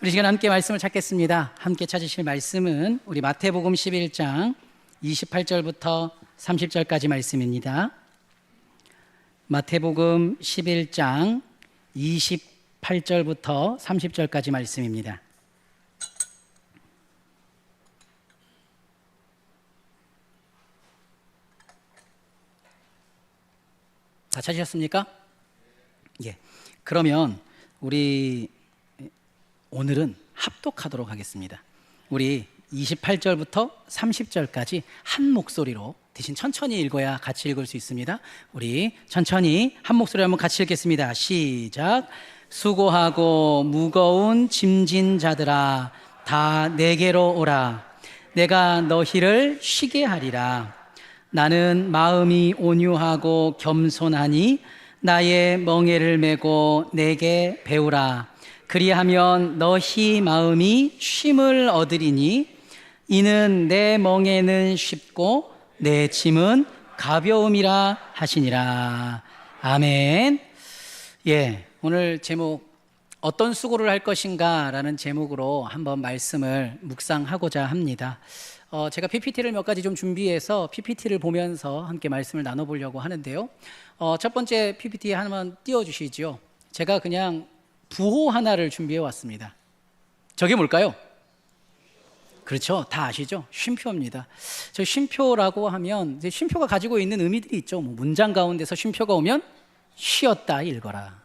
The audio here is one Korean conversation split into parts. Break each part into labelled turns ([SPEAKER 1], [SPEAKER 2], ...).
[SPEAKER 1] 우리 시간 함께 말씀을 찾겠습니다. 함께 찾으실 말씀은 우리 마태복음 11장 28절부터 30절까지 말씀입니다. 마태복음 11장 28절부터 30절까지 말씀입니다. 다 찾으셨습니까? 예. 그러면 우리 오늘은 합독하도록 하겠습니다. 우리 28절부터 30절까지 한 목소리로, 대신 천천히 읽어야 같이 읽을 수 있습니다. 우리 천천히 한 목소리로 한번 같이 읽겠습니다. 시작. 수고하고 무거운 짐진 자들아, 다 내게로 오라. 내가 너희를 쉬게 하리라. 나는 마음이 온유하고 겸손하니 나의 멍에를 메고 내게 배우라. 그리하면 너희 마음이 쉼을 얻으리니 이는 내 멍에는 쉽고 내 짐은 가벼움이라 하시니라. 아멘. 예, 오늘 제목 어떤 수고를 할 것인가 라는 제목으로 한번 말씀을 묵상하고자 합니다. 제가 PPT를 몇 가지 좀 준비해서 PPT를 보면서 함께 말씀을 나눠보려고 하는데요. 첫 번째 PPT 하나만 띄워주시죠. 제가 그냥 부호 하나를 준비해 왔습니다. 저게 뭘까요? 그렇죠. 다 아시죠? 쉼표입니다. 저 쉼표라고 하면 쉼표가 가지고 있는 의미들이 있죠. 문장 가운데서 쉼표가 오면 쉬었다 읽어라.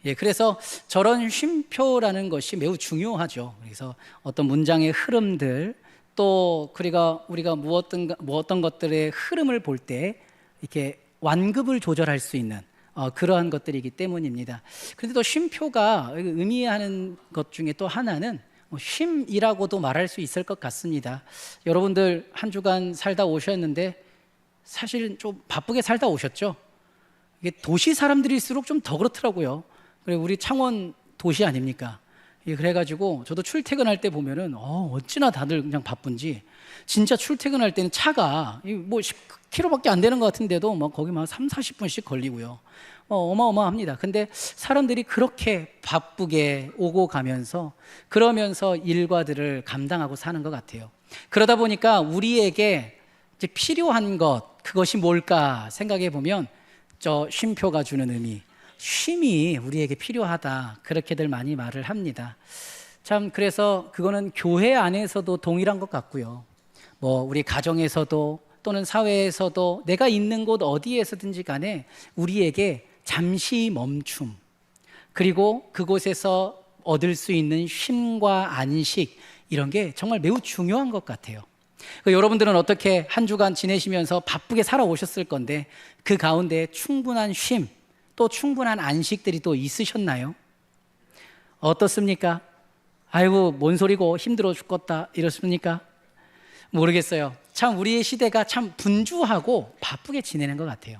[SPEAKER 1] 예, 그래서 저런 쉼표라는 것이 매우 중요하죠. 그래서 어떤 문장의 흐름들, 또 우리가 무엇던 것들의 흐름을 볼 때 이렇게 완급을 조절할 수 있는 그러한 것들이기 때문입니다. 그런데 또 쉼표가 의미하는 것 중에 또 하나는 쉼이라고도 말할 수 있을 것 같습니다. 여러분들 한 주간 살다 오셨는데 사실 좀 바쁘게 살다 오셨죠? 이게 도시 사람들일수록 좀 더 그렇더라고요. 그리고 우리 창원 도시 아닙니까? 그래가지고 저도 출퇴근할 때 보면은 어찌나 다들 그냥 바쁜지, 진짜 출퇴근할 때는 차가 뭐 10km밖에 안 되는 것 같은데도 막 거기 막 30-40분씩 걸리고요. 어마어마합니다. 근데 사람들이 그렇게 바쁘게 오고 가면서 그러면서 일과들을 감당하고 사는 것 같아요. 그러다 보니까 우리에게 이제 필요한 것, 그것이 뭘까 생각해 보면 저 쉼표가 주는 의미, 쉼이 우리에게 필요하다, 그렇게들 많이 말을 합니다. 참, 그래서 그거는 교회 안에서도 동일한 것 같고요. 뭐 우리 가정에서도 또는 사회에서도 내가 있는 곳 어디에서든지 간에 우리에게 잠시 멈춤, 그리고 그곳에서 얻을 수 있는 쉼과 안식, 이런 게 정말 매우 중요한 것 같아요. 여러분들은 어떻게 한 주간 지내시면서 바쁘게 살아오셨을 건데 그 가운데 충분한 쉼, 또 충분한 안식들이 또 있으셨나요? 어떻습니까? 아이고 뭔 소리고 힘들어 죽겠다 이렇습니까? 모르겠어요. 참 우리의 시대가 참 분주하고 바쁘게 지내는 것 같아요.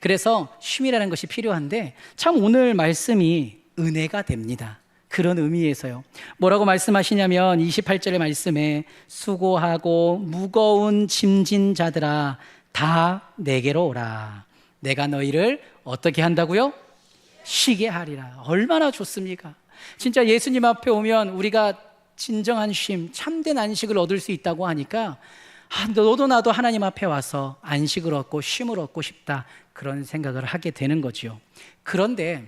[SPEAKER 1] 그래서 쉼이라는 것이 필요한데 참 오늘 말씀이 은혜가 됩니다. 그런 의미에서요. 뭐라고 말씀하시냐면 28절의 말씀에 수고하고 무거운 짐진 자들아 다 내게로 오라. 내가 너희를 어떻게 한다고요? 쉬게 하리라. 얼마나 좋습니까? 진짜 예수님 앞에 오면 우리가 진정한 쉼, 참된 안식을 얻을 수 있다고 하니까 너도 나도 하나님 앞에 와서 안식을 얻고 쉼을 얻고 싶다, 그런 생각을 하게 되는 거죠. 그런데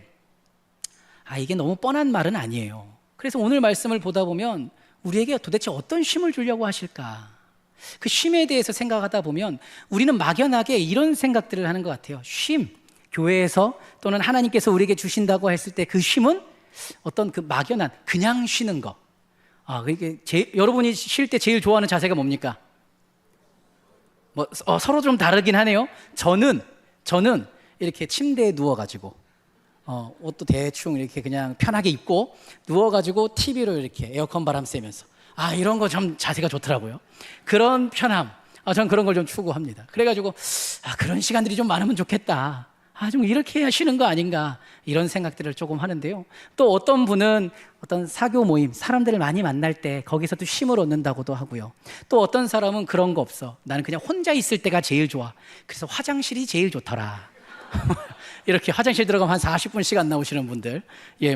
[SPEAKER 1] 이게 너무 뻔한 말은 아니에요. 그래서 오늘 말씀을 보다 보면 우리에게 도대체 어떤 쉼을 주려고 하실까? 그 쉼에 대해서 생각하다 보면 우리는 막연하게 이런 생각들을 하는 것 같아요. 쉼, 교회에서 또는 하나님께서 우리에게 주신다고 했을 때 그 쉼은 어떤 그 막연한 그냥 쉬는 거. 여러분이 쉴 때 제일 좋아하는 자세가 뭡니까? 서로 좀 다르긴 하네요. 저는 이렇게 침대에 누워가지고 옷도 대충 이렇게 그냥 편하게 입고 누워가지고 TV로 이렇게 에어컨 바람 쐬면서 이런 거 좀 자세가 좋더라고요. 그런 편함, 전 그런 걸 좀 추구합니다. 그래가지고 그런 시간들이 좀 많으면 좋겠다, 좀 이렇게 해야 쉬는 거 아닌가, 이런 생각들을 조금 하는데요. 또 어떤 분은 어떤 사교 모임, 사람들을 많이 만날 때 거기서도 쉼을 얻는다고도 하고요. 또 어떤 사람은 그런 거 없어, 나는 그냥 혼자 있을 때가 제일 좋아, 그래서 화장실이 제일 좋더라 이렇게 화장실 들어가면 한 40분씩 안 나오시는 분들,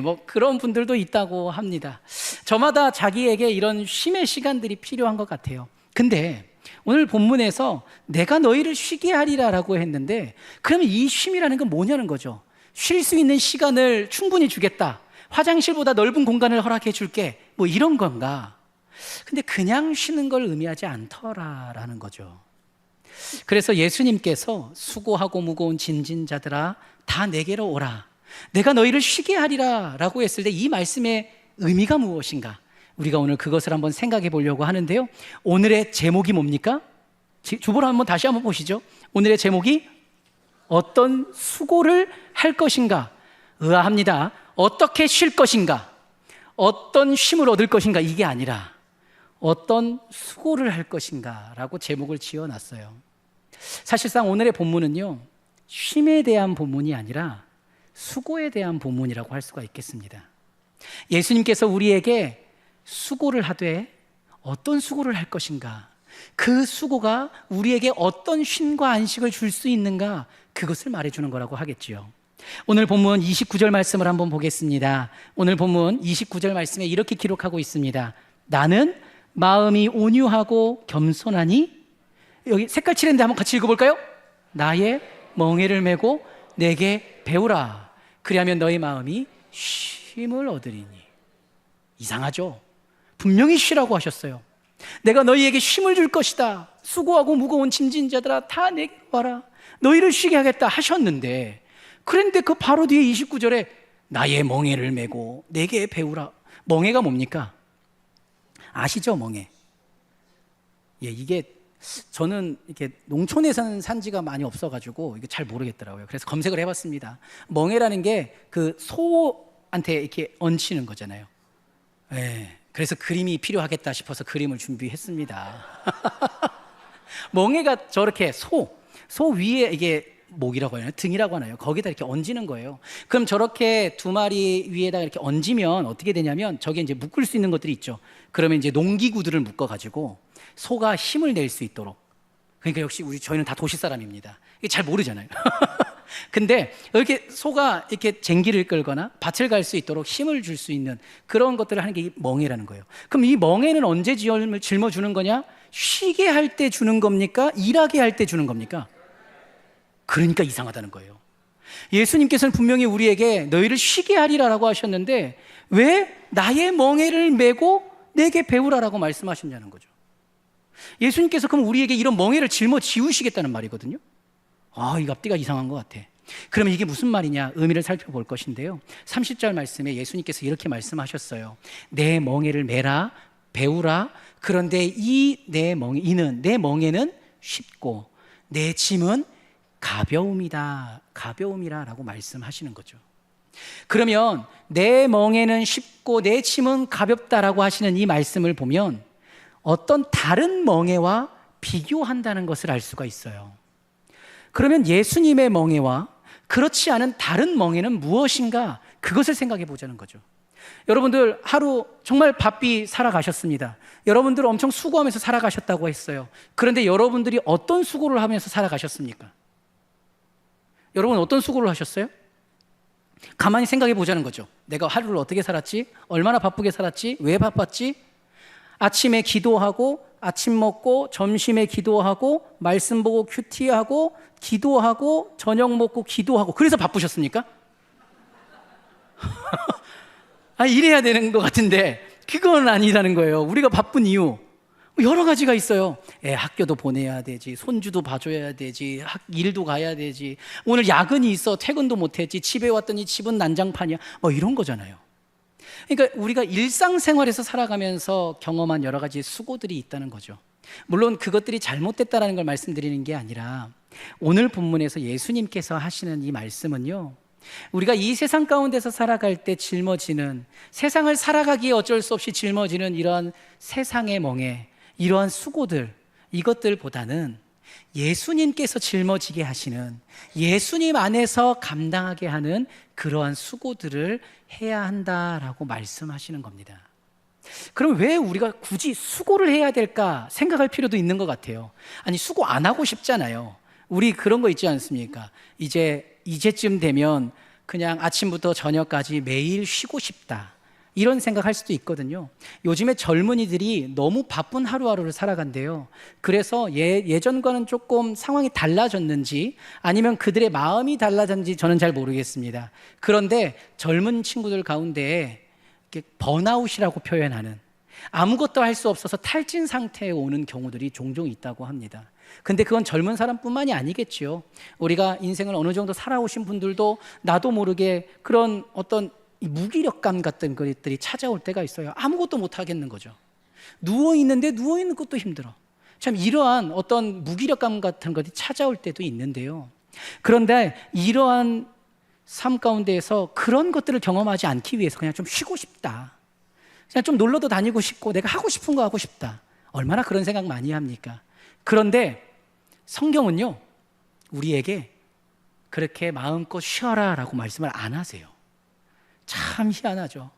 [SPEAKER 1] 뭐 그런 분들도 있다고 합니다. 저마다 자기에게 이런 쉼의 시간들이 필요한 것 같아요. 근데 오늘 본문에서 내가 너희를 쉬게 하리라라고 했는데, 그러면 이 쉼이라는 건 뭐냐는 거죠. 쉴 수 있는 시간을 충분히 주겠다, 화장실보다 넓은 공간을 허락해 줄게, 뭐 이런 건가? 근데 그냥 쉬는 걸 의미하지 않더라라는 거죠. 그래서 예수님께서 수고하고 무거운 짐진 자들아 다 내게로 오라, 내가 너희를 쉬게 하리라 라고 했을 때 이 말씀의 의미가 무엇인가, 우리가 오늘 그것을 한번 생각해 보려고 하는데요. 오늘의 제목이 뭡니까? 주보를 한번 다시 한번 보시죠. 오늘의 제목이 어떤 수고를 할 것인가, 의아합니다. 어떻게 쉴 것인가, 어떤 쉼을 얻을 것인가, 이게 아니라 어떤 수고를 할 것인가 라고 제목을 지어놨어요. 사실상 오늘의 본문은요, 쉼에 대한 본문이 아니라 수고에 대한 본문이라고 할 수가 있겠습니다. 예수님께서 우리에게 수고를 하되 어떤 수고를 할 것인가, 그 수고가 우리에게 어떤 쉼과 안식을 줄 수 있는가, 그것을 말해주는 거라고 하겠지요. 오늘 본문 29절 말씀을 한번 보겠습니다. 오늘 본문 29절 말씀에 이렇게 기록하고 있습니다. 나는 마음이 온유하고 겸손하니, 여기 색깔 칠했는데 한번 같이 읽어볼까요? 나의 멍에를 메고 내게 배우라, 그리하면 너희 마음이 쉼을 얻으리니. 이상하죠? 분명히 쉬라고 하셨어요. 내가 너희에게 쉼을 줄 것이다, 수고하고 무거운 짐진 자들아 다 내게 와라, 너희를 쉬게 하겠다 하셨는데, 그런데 그 바로 뒤에 29절에 나의 멍에를 메고 내게 배우라. 멍에가 뭡니까? 아시죠, 멍에? 이게 저는 이렇게 농촌에서는 산 지가 많이 없어가지고 이게 잘 모르겠더라고요. 그래서 검색을 해봤습니다. 멍에라는 게 그 소한테 이렇게 얹히는 거잖아요. 그래서 그림이 필요하겠다 싶어서 그림을 준비했습니다. 멍에가 저렇게 소 위에, 이게 목이라고 하나요? 등이라고 하나요? 거기다 이렇게 얹는 거예요. 그럼 저렇게 두 마리 위에다가 이렇게 얹으면 어떻게 되냐면, 저게 이제 묶을 수 있는 것들이 있죠. 그러면 이제 농기구들을 묶어가지고 소가 힘을 낼 수 있도록. 그러니까 역시 저희는 다 도시 사람입니다. 이게 잘 모르잖아요. 근데 이렇게 소가 이렇게 쟁기를 끌거나 밭을 갈 수 있도록 힘을 줄 수 있는 그런 것들을 하는 게 이 멍에라는 거예요. 그럼 이 멍에는 언제 짊어주는 거냐? 쉬게 할 때 주는 겁니까? 일하게 할 때 주는 겁니까? 그러니까 이상하다는 거예요. 예수님께서는 분명히 우리에게 너희를 쉬게 하리라라고 하셨는데, 왜 나의 멍에를 메고 내게 배우라라고 말씀하셨냐는 거죠. 예수님께서 그럼 우리에게 이런 멍에를 짊어지우시겠다는 말이거든요. 이 앞뒤가 이상한 것 같아. 그러면 이게 무슨 말이냐, 의미를 살펴볼 것인데요. 30절 말씀에 예수님께서 이렇게 말씀하셨어요. 내 멍에를 메라, 배우라. 그런데 내 멍에는 쉽고 내 짐은 가벼움이라라고 말씀하시는 거죠. 그러면 내 멍에는 쉽고 내 짐은 가볍다라고 하시는 이 말씀을 보면 어떤 다른 멍에와 비교한다는 것을 알 수가 있어요. 그러면 예수님의 멍에와 그렇지 않은 다른 멍에는 무엇인가, 그것을 생각해 보자는 거죠. 여러분들 하루 정말 바삐 살아가셨습니다. 여러분들 엄청 수고하면서 살아가셨다고 했어요. 그런데 여러분들이 어떤 수고를 하면서 살아가셨습니까? 여러분 어떤 수고를 하셨어요? 가만히 생각해 보자는 거죠. 내가 하루를 어떻게 살았지? 얼마나 바쁘게 살았지? 왜 바빴지? 아침에 기도하고, 아침 먹고, 점심에 기도하고, 말씀 보고 큐티하고, 기도하고, 저녁 먹고 기도하고, 그래서 바쁘셨습니까? 이래야 되는 것 같은데 그건 아니라는 거예요. 우리가 바쁜 이유 여러 가지가 있어요. 학교도 보내야 되지, 손주도 봐줘야 되지, 일도 가야 되지, 오늘 야근이 있어 퇴근도 못했지, 집에 왔더니 집은 난장판이야, 뭐 이런 거잖아요. 그러니까 우리가 일상생활에서 살아가면서 경험한 여러 가지 수고들이 있다는 거죠. 물론 그것들이 잘못됐다는 걸 말씀드리는 게 아니라, 오늘 본문에서 예수님께서 하시는 이 말씀은요, 우리가 이 세상 가운데서 살아갈 때 짊어지는, 세상을 살아가기에 어쩔 수 없이 짊어지는 이러한 세상의 멍에, 이러한 수고들, 이것들보다는 예수님께서 짊어지게 하시는, 예수님 안에서 감당하게 하는 그러한 수고들을 해야 한다라고 말씀하시는 겁니다. 그럼 왜 우리가 굳이 수고를 해야 될까 생각할 필요도 있는 것 같아요. 아니, 수고 안 하고 싶잖아요. 우리 그런 거 있지 않습니까? 이제쯤 되면 그냥 아침부터 저녁까지 매일 쉬고 싶다, 이런 생각할 수도 있거든요. 요즘에 젊은이들이 너무 바쁜 하루하루를 살아간대요. 그래서 예전과는 조금 상황이 달라졌는지 아니면 그들의 마음이 달라졌는지 저는 잘 모르겠습니다. 그런데 젊은 친구들 가운데 이렇게 번아웃이라고 표현하는, 아무것도 할 수 없어서 탈진 상태에 오는 경우들이 종종 있다고 합니다. 근데 그건 젊은 사람뿐만이 아니겠지요. 우리가 인생을 어느 정도 살아오신 분들도 나도 모르게 그런 어떤 무기력감 같은 것들이 찾아올 때가 있어요. 아무것도 못 하겠는 거죠. 누워있는데 누워있는 것도 힘들어. 참 이러한 어떤 무기력감 같은 것이 찾아올 때도 있는데요. 그런데 이러한 삶 가운데에서 그런 것들을 경험하지 않기 위해서 그냥 좀 쉬고 싶다, 그냥 좀 놀러도 다니고 싶고 내가 하고 싶은 거 하고 싶다, 얼마나 그런 생각 많이 합니까? 그런데 성경은요, 우리에게 그렇게 마음껏 쉬어라 라고 말씀을 안 하세요. 참 희한하죠.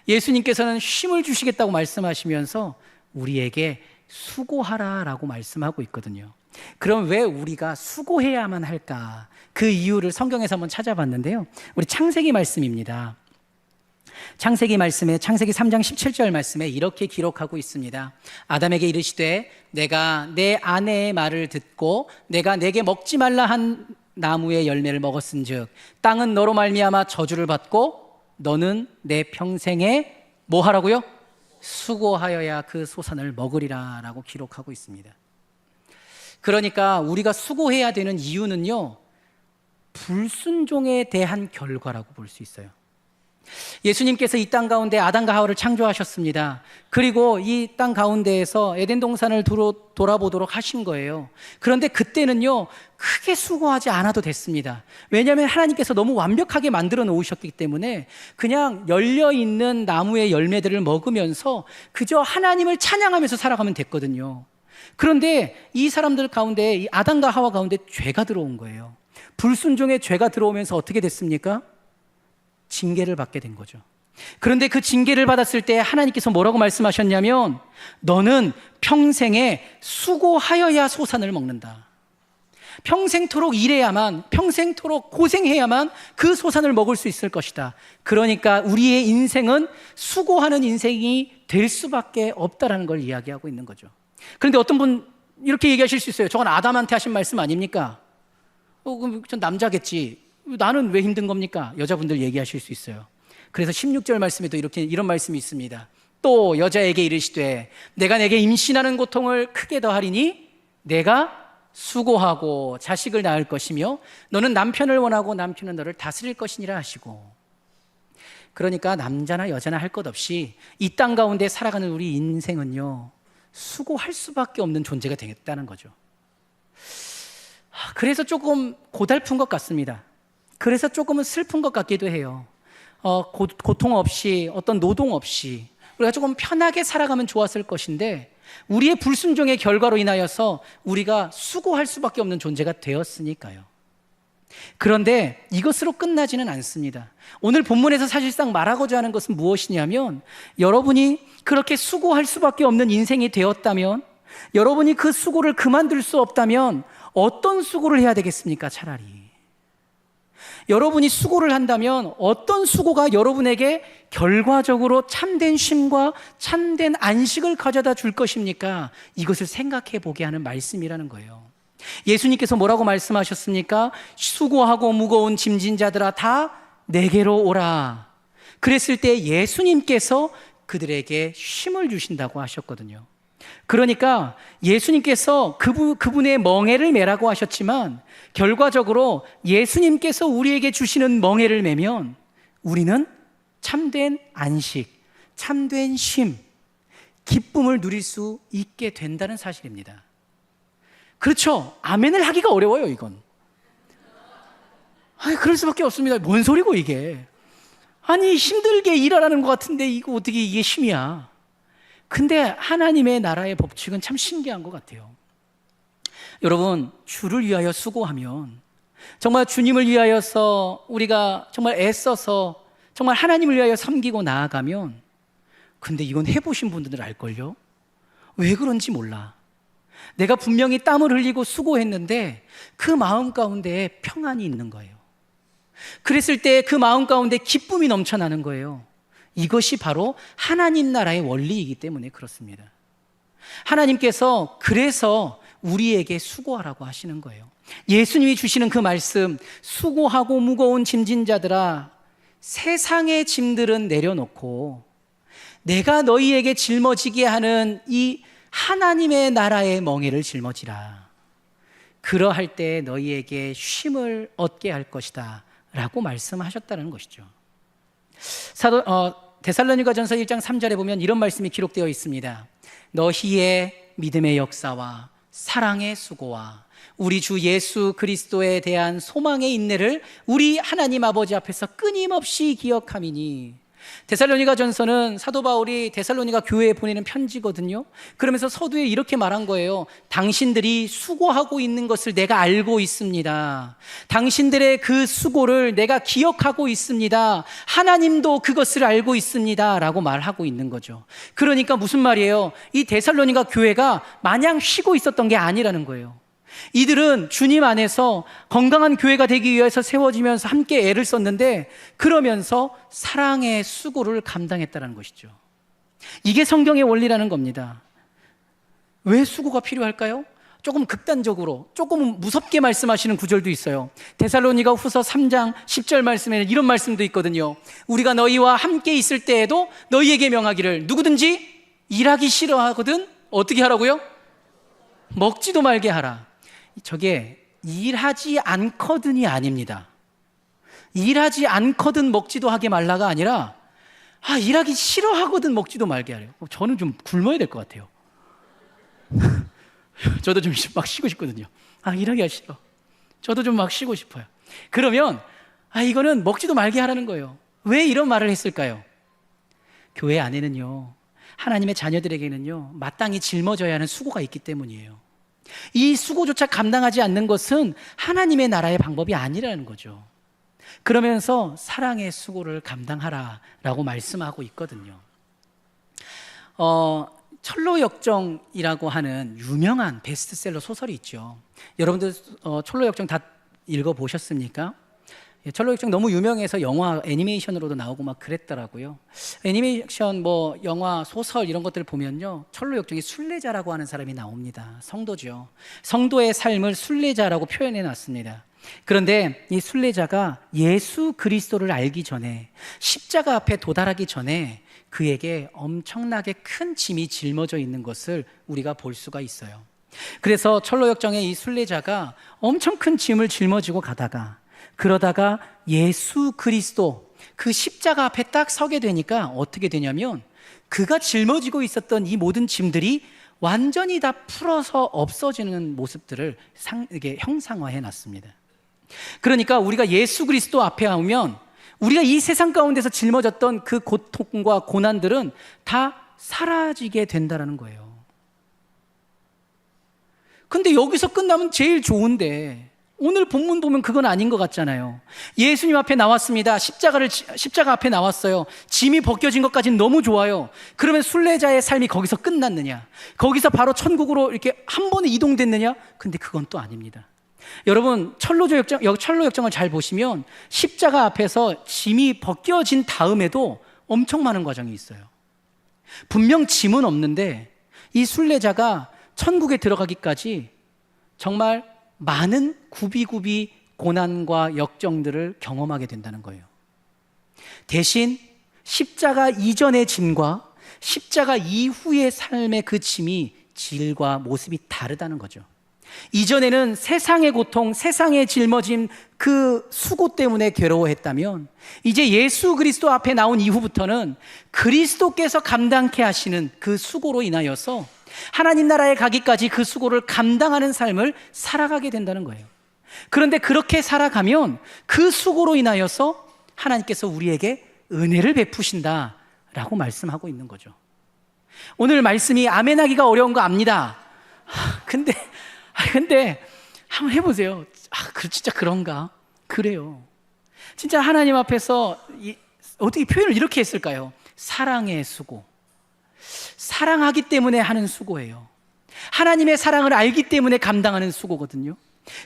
[SPEAKER 1] 예수님께서는 쉼을 주시겠다고 말씀하시면서 우리에게 수고하라 라고 말씀하고 있거든요. 그럼 왜 우리가 수고해야만 할까? 그 이유를 성경에서 한번 찾아봤는데요, 우리 창세기 말씀입니다. 창세기 말씀에, 창세기 3장 17절 말씀에 이렇게 기록하고 있습니다. 아담에게 이르시되 내가 내 아내의 말을 듣고 내가 내게 먹지 말라 한 나무의 열매를 먹었은즉 땅은 너로 말미암아 저주를 받고 너는 내 평생에 뭐 하라고요? 수고하여야 그 소산을 먹으리라 라고 기록하고 있습니다. 그러니까 우리가 수고해야 되는 이유는요, 불순종에 대한 결과라고 볼 수 있어요. 예수님께서 이 땅 가운데 아담과 하와를 창조하셨습니다. 그리고 이 땅 가운데에서 에덴 동산을 돌아보도록 하신 거예요. 그런데 그때는요, 크게 수고하지 않아도 됐습니다. 왜냐하면 하나님께서 너무 완벽하게 만들어 놓으셨기 때문에 그냥 열려있는 나무의 열매들을 먹으면서 그저 하나님을 찬양하면서 살아가면 됐거든요. 그런데 이 사람들 가운데, 이 아담과 하와 가운데 죄가 들어온 거예요. 불순종의 죄가 들어오면서 어떻게 됐습니까? 징계를 받게 된 거죠. 그런데 그 징계를 받았을 때 하나님께서 뭐라고 말씀하셨냐면 너는 평생에 수고하여야 소산을 먹는다. 평생토록 일해야만, 평생토록 고생해야만 그 소산을 먹을 수 있을 것이다. 그러니까 우리의 인생은 수고하는 인생이 될 수밖에 없다라는 걸 이야기하고 있는 거죠. 그런데 어떤 분 이렇게 얘기하실 수 있어요. 저건 아담한테 하신 말씀 아닙니까? 그럼 전 남자겠지, 나는 왜 힘든 겁니까? 여자분들 얘기하실 수 있어요. 그래서 16절 말씀에도 이런 말씀이 있습니다. 또 여자에게 이르시되 내가 내게 임신하는 고통을 크게 더하리니 내가 수고하고 자식을 낳을 것이며 너는 남편을 원하고 남편은 너를 다스릴 것이니라 하시고. 그러니까 남자나 여자나 할 것 없이 이 땅 가운데 살아가는 우리 인생은요, 수고할 수밖에 없는 존재가 되겠다는 거죠. 그래서 조금 고달픈 것 같습니다. 그래서 조금은 슬픈 것 같기도 해요. 고통 없이, 어떤 노동 없이 우리가 조금 편하게 살아가면 좋았을 것인데 우리의 불순종의 결과로 인하여서 우리가 수고할 수밖에 없는 존재가 되었으니까요. 그런데 이것으로 끝나지는 않습니다. 오늘 본문에서 사실상 말하고자 하는 것은 무엇이냐면, 여러분이 그렇게 수고할 수밖에 없는 인생이 되었다면, 여러분이 그 수고를 그만둘 수 없다면 어떤 수고를 해야 되겠습니까? 차라리 여러분이 수고를 한다면 어떤 수고가 여러분에게 결과적으로 참된 쉼과 참된 안식을 가져다 줄 것입니까? 이것을 생각해 보게 하는 말씀이라는 거예요. 예수님께서 뭐라고 말씀하셨습니까? 수고하고 무거운 짐진 자들아 다 내게로 오라. 그랬을 때 예수님께서 그들에게 쉼을 주신다고 하셨거든요. 그러니까 예수님께서 그분의 멍에를 매라고 하셨지만 결과적으로 예수님께서 우리에게 주시는 멍에를 매면 우리는 참된 안식, 참된 쉼, 기쁨을 누릴 수 있게 된다는 사실입니다. 그렇죠? 아멘을 하기가 어려워요, 이건. 그럴 수밖에 없습니다. 뭔 소리고 이게. 아니, 힘들게 일하라는 것 같은데 이거 어떻게 이게 쉼이야. 근데 하나님의 나라의 법칙은 참 신기한 것 같아요. 여러분, 주를 위하여 수고하면, 정말 주님을 위하여서 우리가 정말 애써서 정말 하나님을 위하여 섬기고 나아가면, 근데 이건 해보신 분들은 알걸요? 왜 그런지 몰라. 내가 분명히 땀을 흘리고 수고했는데 그 마음 가운데 평안이 있는 거예요. 그랬을 때 그 마음 가운데 기쁨이 넘쳐나는 거예요. 이것이 바로 하나님 나라의 원리이기 때문에 그렇습니다. 하나님께서 그래서 우리에게 수고하라고 하시는 거예요. 예수님이 주시는 그 말씀, 수고하고 무거운 짐진 자들아 세상의 짐들은 내려놓고 내가 너희에게 짊어지게 하는 이 하나님의 나라의 멍에를 짊어지라. 그러할 때 너희에게 쉼을 얻게 할 것이다 라고 말씀하셨다는 것이죠. 데살로니가전서 1장 3절에 보면 이런 말씀이 기록되어 있습니다. 너희의 믿음의 역사와 사랑의 수고와 우리 주 예수 그리스도에 대한 소망의 인내를 우리 하나님 아버지 앞에서 끊임없이 기억함이니. 데살로니가전서는 사도 바울이 데살로니가 교회에 보내는 편지거든요. 그러면서 서두에 이렇게 말한 거예요. 당신들이 수고하고 있는 것을 내가 알고 있습니다. 당신들의 그 수고를 내가 기억하고 있습니다. 하나님도 그것을 알고 있습니다 라고 말하고 있는 거죠. 그러니까 무슨 말이에요? 이 데살로니가 교회가 마냥 쉬고 있었던 게 아니라는 거예요. 이들은 주님 안에서 건강한 교회가 되기 위해서 세워지면서 함께 애를 썼는데 그러면서 사랑의 수고를 감당했다는 것이죠. 이게 성경의 원리라는 겁니다. 왜 수고가 필요할까요? 조금 극단적으로 조금 무섭게 말씀하시는 구절도 있어요. 데살로니가 후서 3장 10절 말씀에는 이런 말씀도 있거든요. 우리가 너희와 함께 있을 때에도 너희에게 명하기를 누구든지 일하기 싫어하거든 어떻게 하라고요? 먹지도 말게 하라. 저게 일하지 않거든이 아닙니다. 일하지 않거든 먹지도 하게 말라가 아니라 일하기 싫어하거든 먹지도 말게 하래요. 저는 좀 굶어야 될 것 같아요. 저도 좀 막 쉬고 싶거든요. 일하기가 싫어. 저도 좀 막 쉬고 싶어요. 그러면 이거는 먹지도 말게 하라는 거예요. 왜 이런 말을 했을까요? 교회 안에는요, 하나님의 자녀들에게는요, 마땅히 짊어져야 하는 수고가 있기 때문이에요. 이 수고조차 감당하지 않는 것은 하나님의 나라의 방법이 아니라는 거죠. 그러면서 사랑의 수고를 감당하라라고 말씀하고 있거든요. 철로역정이라고 하는 유명한 베스트셀러 소설이 있죠. 여러분들 철로역정 다 읽어보셨습니까? 철로역정 너무 유명해서 영화 애니메이션으로도 나오고 막 그랬더라고요. 애니메이션 영화 소설 이런 것들을 보면요, 철로역정에 순례자라고 하는 사람이 나옵니다. 성도죠. 성도의 삶을 순례자라고 표현해 놨습니다. 그런데 이 순례자가 예수 그리스도를 알기 전에, 십자가 앞에 도달하기 전에 그에게 엄청나게 큰 짐이 짊어져 있는 것을 우리가 볼 수가 있어요. 그래서 철로역정의 이 순례자가 엄청 큰 짐을 짊어지고 그러다가 예수 그리스도 그 십자가 앞에 딱 서게 되니까 어떻게 되냐면 그가 짊어지고 있었던 이 모든 짐들이 완전히 다 풀어서 없어지는 모습들을 이렇게 형상화해 놨습니다. 그러니까 우리가 예수 그리스도 앞에 오면 우리가 이 세상 가운데서 짊어졌던 그 고통과 고난들은 다 사라지게 된다는 거예요. 근데 여기서 끝나면 제일 좋은데 오늘 본문 보면 그건 아닌 것 같잖아요. 예수님 앞에 나왔습니다. 십자가 앞에 나왔어요. 짐이 벗겨진 것까지는 너무 좋아요. 그러면 순례자의 삶이 거기서 끝났느냐? 거기서 바로 천국으로 이렇게 한 번에 이동됐느냐? 근데 그건 또 아닙니다. 여러분, 철로역정을 잘 보시면 십자가 앞에서 짐이 벗겨진 다음에도 엄청 많은 과정이 있어요. 분명 짐은 없는데 이 순례자가 천국에 들어가기까지 정말 많은 굽이굽이 고난과 역정들을 경험하게 된다는 거예요. 대신 십자가 이전의 짐과 십자가 이후의 삶의 그 짐이 질과 모습이 다르다는 거죠. 이전에는 세상의 고통, 세상의 짊어짐, 그 수고 때문에 괴로워했다면 이제 예수 그리스도 앞에 나온 이후부터는 그리스도께서 감당케 하시는 그 수고로 인하여서 하나님 나라에 가기까지 그 수고를 감당하는 삶을 살아가게 된다는 거예요. 그런데 그렇게 살아가면 그 수고로 인하여서 하나님께서 우리에게 은혜를 베푸신다라고 말씀하고 있는 거죠. 오늘 말씀이 아멘하기가 어려운 거 압니다. 근데 한번 해보세요. 진짜 그런가? 그래요. 진짜 하나님 앞에서 어떻게 표현을 이렇게 했을까요? 사랑의 수고. 사랑하기 때문에 하는 수고예요. 하나님의 사랑을 알기 때문에 감당하는 수고거든요.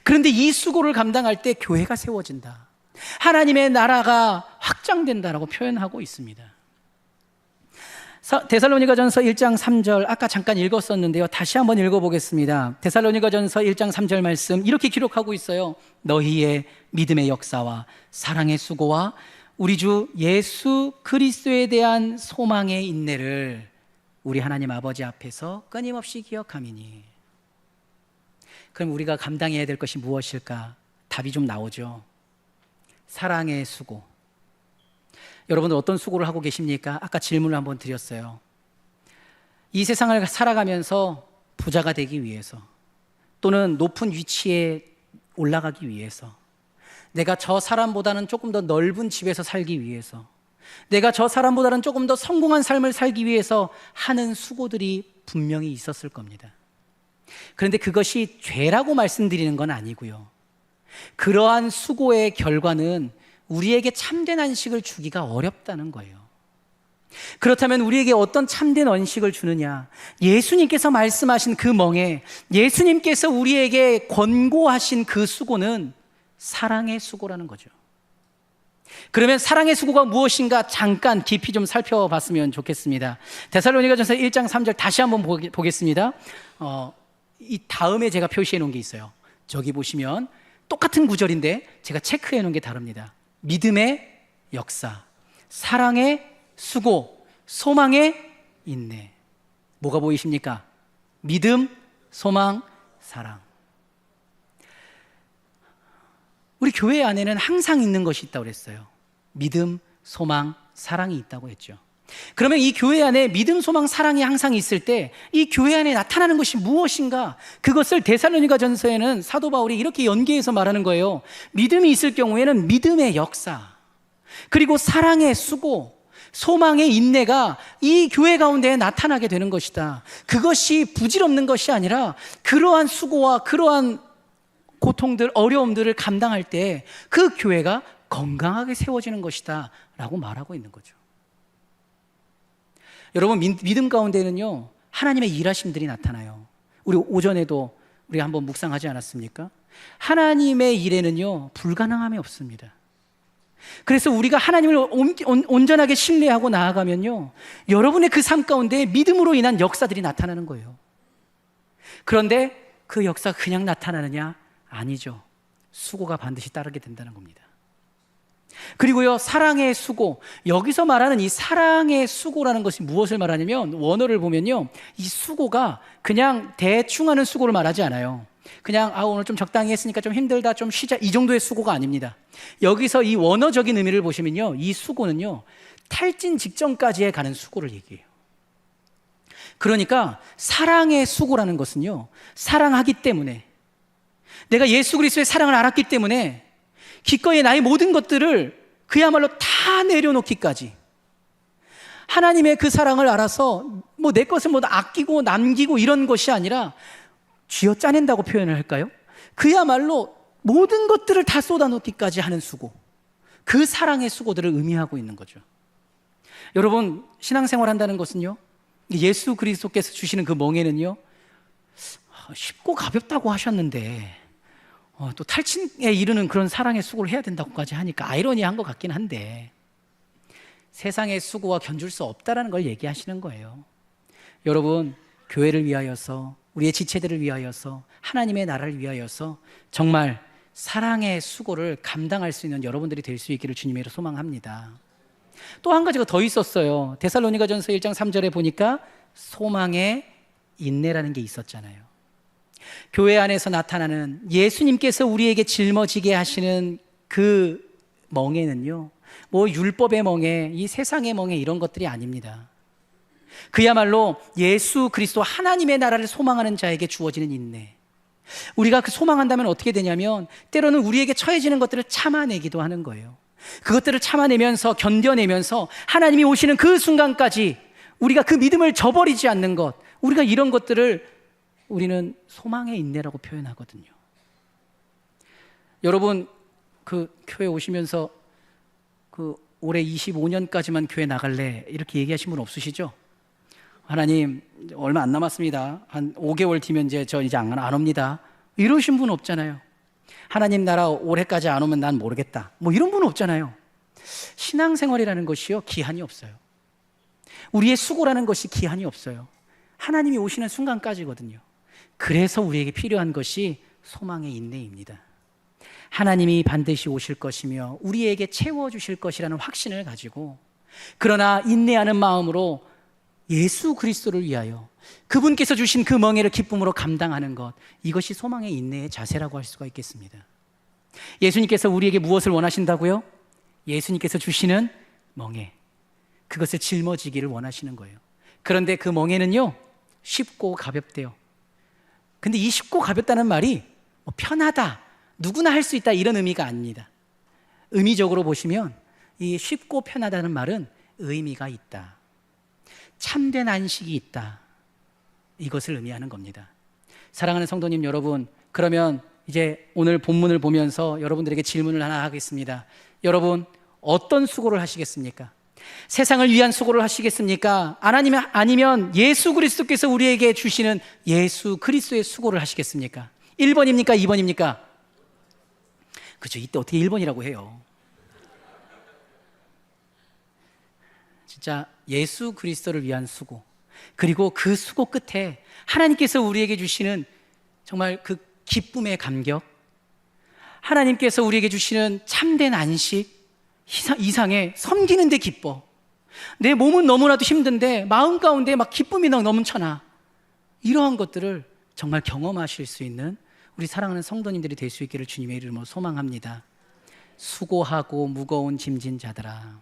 [SPEAKER 1] 그런데 이 수고를 감당할 때 교회가 세워진다, 하나님의 나라가 확장된다라고 표현하고 있습니다. 데살로니가전서 1장 3절 아까 잠깐 읽었었는데요, 다시 한번 읽어보겠습니다. 데살로니가전서 1장 3절 말씀 이렇게 기록하고 있어요. 너희의 믿음의 역사와 사랑의 수고와 우리 주 예수 그리스도에 대한 소망의 인내를 우리 하나님 아버지 앞에서 끊임없이 기억함이니. 그럼 우리가 감당해야 될 것이 무엇일까? 답이 좀 나오죠. 사랑의 수고. 여러분들 어떤 수고를 하고 계십니까? 아까 질문을 한번 드렸어요. 이 세상을 살아가면서 부자가 되기 위해서, 또는 높은 위치에 올라가기 위해서, 내가 저 사람보다는 조금 더 넓은 집에서 살기 위해서, 내가 저 사람보다는 조금 더 성공한 삶을 살기 위해서 하는 수고들이 분명히 있었을 겁니다. 그런데 그것이 죄라고 말씀드리는 건 아니고요, 그러한 수고의 결과는 우리에게 참된 안식을 주기가 어렵다는 거예요. 그렇다면 우리에게 어떤 참된 안식을 주느냐? 예수님께서 말씀하신 그 멍에, 예수님께서 우리에게 권고하신 그 수고는 사랑의 수고라는 거죠. 그러면 사랑의 수고가 무엇인가 잠깐 깊이 좀 살펴봤으면 좋겠습니다. 데살로니가전서 1장 3절 다시 한번 보겠습니다. 이 다음에 제가 표시해 놓은 게 있어요. 저기 보시면 똑같은 구절인데 제가 체크해 놓은 게 다릅니다. 믿음의 역사, 사랑의 수고, 소망의 인내. 뭐가 보이십니까? 믿음, 소망, 사랑. 우리 교회 안에는 항상 있는 것이 있다고 그랬어요. 믿음, 소망, 사랑이 있다고 했죠. 그러면 이 교회 안에 믿음, 소망, 사랑이 항상 있을 때 이 교회 안에 나타나는 것이 무엇인가? 그것을 데살로니가전서에는 사도 바울이 이렇게 연계해서 말하는 거예요. 믿음이 있을 경우에는 믿음의 역사, 그리고 사랑의 수고, 소망의 인내가 이 교회 가운데 나타나게 되는 것이다. 그것이 부질없는 것이 아니라 그러한 수고와 그러한 고통들, 어려움들을 감당할 때 그 교회가 건강하게 세워지는 것이다 라고 말하고 있는 거죠. 여러분, 믿음 가운데는요, 하나님의 일하심들이 나타나요. 우리 오전에도 우리가 한번 묵상하지 않았습니까? 하나님의 일에는요, 불가능함이 없습니다. 그래서 우리가 하나님을 온전하게 신뢰하고 나아가면요, 여러분의 그 삶 가운데 믿음으로 인한 역사들이 나타나는 거예요. 그런데 그 역사가 그냥 나타나느냐? 아니죠. 수고가 반드시 따르게 된다는 겁니다. 그리고요, 사랑의 수고. 여기서 말하는 이 사랑의 수고라는 것이 무엇을 말하냐면, 원어를 보면요, 이 수고가 그냥 대충 하는 수고를 말하지 않아요. 그냥 오늘 좀 적당히 했으니까 좀 힘들다, 좀 쉬자, 이 정도의 수고가 아닙니다. 여기서 이 원어적인 의미를 보시면요, 이 수고는요, 탈진 직전까지에 가는 수고를 얘기해요. 그러니까 사랑의 수고라는 것은요, 사랑하기 때문에, 내가 예수 그리스도의 사랑을 알았기 때문에 기꺼이 나의 모든 것들을 그야말로 다 내려놓기까지, 하나님의 그 사랑을 알아서 뭐 내 것을 뭐 아끼고 남기고 이런 것이 아니라 쥐어 짜낸다고 표현을 할까요? 그야말로 모든 것들을 다 쏟아놓기까지 하는 수고, 그 사랑의 수고들을 의미하고 있는 거죠. 여러분, 신앙생활 한다는 것은요, 예수 그리스도께서 주시는 그 멍에는요, 쉽고 가볍다고 하셨는데 또 탈진에 이르는 그런 사랑의 수고를 해야 된다고까지 하니까 아이러니한 것 같긴 한데, 세상의 수고와 견줄 수 없다라는 걸 얘기하시는 거예요. 여러분, 교회를 위하여서, 우리의 지체들을 위하여서, 하나님의 나라를 위하여서 정말 사랑의 수고를 감당할 수 있는 여러분들이 될 수 있기를 주님으로 소망합니다. 또 한 가지가 더 있었어요. 데살로니가전서 1장 3절에 보니까 소망의 인내라는 게 있었잖아요. 교회 안에서 나타나는 예수님께서 우리에게 짊어지게 하시는 그 멍에는요, 뭐 율법의 멍에, 이 세상의 멍에 이런 것들이 아닙니다. 그야말로 예수 그리스도 하나님의 나라를 소망하는 자에게 주어지는 인내. 우리가 그 소망한다면 어떻게 되냐면, 때로는 우리에게 처해지는 것들을 참아내기도 하는 거예요. 그것들을 참아내면서, 견뎌내면서 하나님이 오시는 그 순간까지 우리가 그 믿음을 저버리지 않는 것, 우리가 이런 것들을 우리는 소망의 인내라고 표현하거든요. 여러분, 그 교회 오시면서 올해 25년까지만 교회 나갈래 이렇게 얘기하신 분 없으시죠? 하나님 얼마 안 남았습니다. 한 5개월 뒤면 저 이제 안 옵니다. 이러신 분 없잖아요. 하나님 나라 올해까지 안 오면 난 모르겠다. 뭐 이런 분 없잖아요. 신앙생활이라는 것이요, 기한이 없어요. 우리의 수고라는 것이 기한이 없어요. 하나님이 오시는 순간까지거든요. 그래서 우리에게 필요한 것이 소망의 인내입니다. 하나님이 반드시 오실 것이며 우리에게 채워주실 것이라는 확신을 가지고, 그러나 인내하는 마음으로 예수 그리스도를 위하여 그분께서 주신 그 멍에를 기쁨으로 감당하는 것, 이것이 소망의 인내의 자세라고 할 수가 있겠습니다. 예수님께서 우리에게 무엇을 원하신다고요? 예수님께서 주시는 멍에, 그것을 짊어지기를 원하시는 거예요. 그런데 그 멍에는요, 쉽고 가볍대요. 근데 이 쉽고 가볍다는 말이 편하다, 누구나 할 수 있다, 이런 의미가 아닙니다. 의미적으로 보시면 이 쉽고 편하다는 말은 의미가 있다, 참된 안식이 있다, 이것을 의미하는 겁니다. 사랑하는 성도님 여러분, 그러면 이제 오늘 본문을 보면서 여러분들에게 질문을 하나 하겠습니다. 여러분, 어떤 수고를 하시겠습니까? 세상을 위한 수고를 하시겠습니까? 아니면 예수 그리스도께서 우리에게 주시는 예수 그리스도의 수고를 하시겠습니까? 1번입니까? 2번입니까? 그렇죠. 이때 어떻게 1번이라고 해요? 진짜 예수 그리스도를 위한 수고, 그리고 그 수고 끝에 하나님께서 우리에게 주시는 정말 그 기쁨의 감격, 하나님께서 우리에게 주시는 참된 안식, 이상의 섬기는 데 기뻐. 내 몸은 너무나도 힘든데 마음 가운데 막 기쁨이 넘쳐나. 이러한 것들을 정말 경험하실 수 있는 우리 사랑하는 성도님들이 될 수 있기를 주님의 이름으로 소망합니다. 수고하고 무거운 짐진 자들아,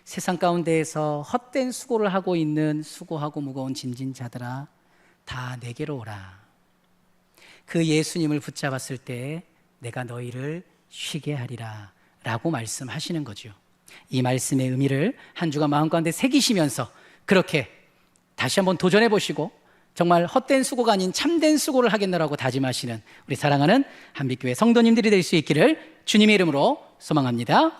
[SPEAKER 1] 세상 가운데에서 헛된 수고를 하고 있는 수고하고 무거운 짐진 자들아, 다 내게로 오라. 그 예수님을 붙잡았을 때 내가 너희를 쉬게 하리라 라고 말씀하시는 거죠. 이 말씀의 의미를 한 주간 마음 가운데 새기시면서 그렇게 다시 한번 도전해 보시고, 정말 헛된 수고가 아닌 참된 수고를 하겠노라고 다짐하시는 우리 사랑하는 한빛교회 성도님들이 될 수 있기를 주님의 이름으로 소망합니다.